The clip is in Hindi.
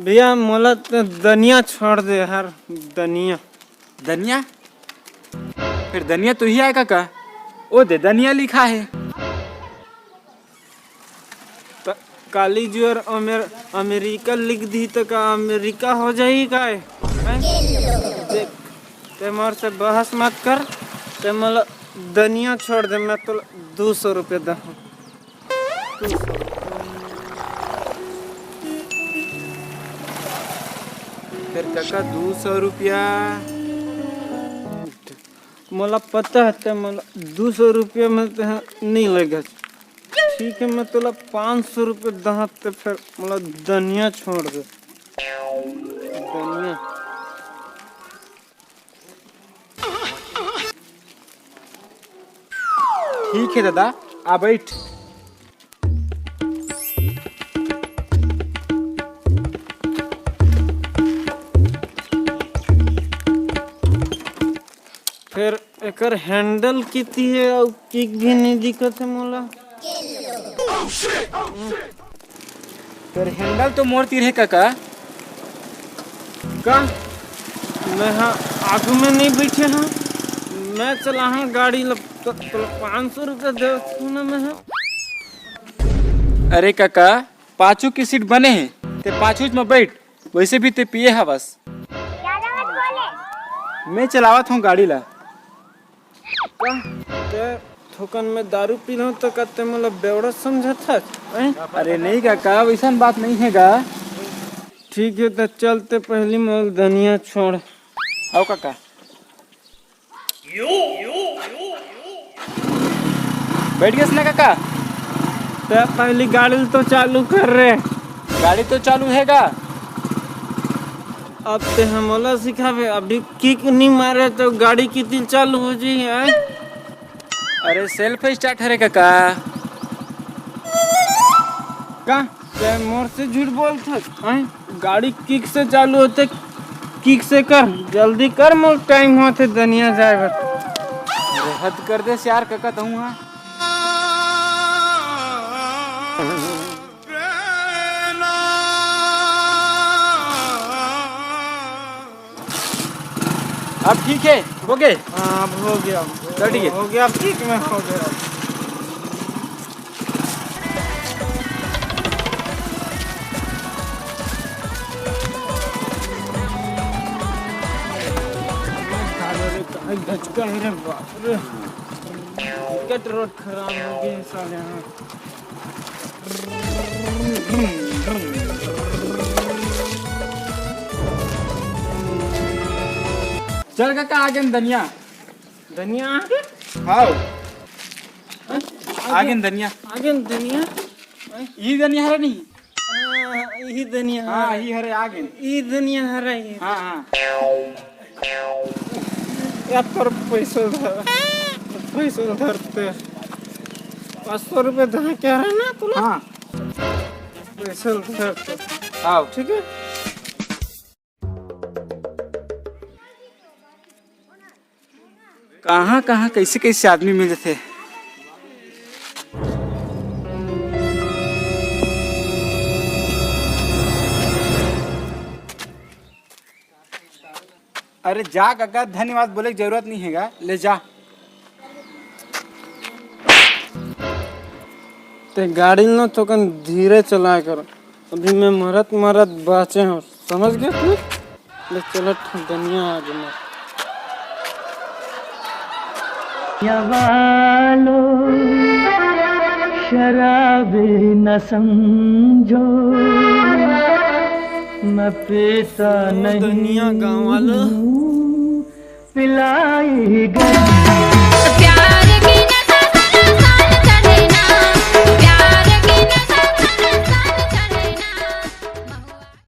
भैया मोला तो धनिया छोड़ दे यार। धनिया धनिया? फिर धनिया तो ही आएगा का? ओ दे धनिया लिखा है। काली जी और अमेरिका लिख दी तो का अमेरिका हो जाएगी का? देख ते मोर से बहस मत कर। ते मोला धनिया छोड़ दे, मैं तो 200 रुपये दा। फिर काका 200 रुपया। मोला पता है ते मोला 200 रुपये में तो नहीं लगेगा। ठीक है, मैं तुला 500 रुपये दहा ते फिर मोला धनिया छोड़ दे। धनिया ठीक है दादा, आ बैठ। फिर एकर हैंडल कितनी है और किक भी नहीं दिखत है मोला। फिर हैंडल तो मोर तीर है काका। का मैं हाँ आगू में नहीं बैठे हाँ, मैं चला हाँ गाड़ी तो 500 रुपये दे ना मैं हाँ। अरे काका, पाँचों की सीट बने हैं, ते पाँचों में बैठ। वैसे भी ते पिए है बस। मैं चलावत हूँ गाड़ी ला। ते थोकन में दारू पी रहा हूँ तो कहते मतलब बेवड़ा समझा था। अरे नहीं काका, वैसा बात नहीं है गा। ठीक है तो चलते, पहली मोल धनिया छोड़। आओ काका। बैठ गए ना काका? तो पहली गाड़ी तो चालू कर रहे। गाड़ी तो चालू हैगा। अब ते हमला सिखावे, अभी किक नहीं मारे तो गाड़ी कितनी चालू हो जाए है? अरे सेल्फ स्टार्ट है रे काका। का ते मोर से झूठ बोलता है? गाड़ी किक से चालू होते, किक से कर, जल्दी कर, मोर टाइम होते धनिया जाए। हद कर दे यार काका तू। हाँ अब ठीक है, हो गए। हाँ अब हो गया, ठीक है, हो गया, ठीक में हो गया। धचका है रे बाप रे, कट रोड खराब हो गए साले। यहाँ चल काका आगे न धनिया। धनिया आगे? हाँ आगे न धनिया। आगे न धनिया? ये धनिया है नहीं? यही धनिया। हाँ ये हरे आगे। ये धनिया हरा है। हाँ हाँ यार पर पैसा धरते 500 रुपये दहा क्या रहा ना तुला? हाँ पैसा धरते। आओ ठीक है। कहाँ कहाँ कैसे कैसे आदमी मिलते थे। अरे जा काका, धन्यवाद बोले की जरूरत नहीं हैगा, ले जा। ते गाड़ी न तो कन धीरे चलाया करो, अभी मैं मरत बाचे हूँ, समझ गए तू? ले चलो धनिया आज मैं। वालो शराबी न समझो, मैं पीता नहीं धनिया गाँव वालों पिलाई गई।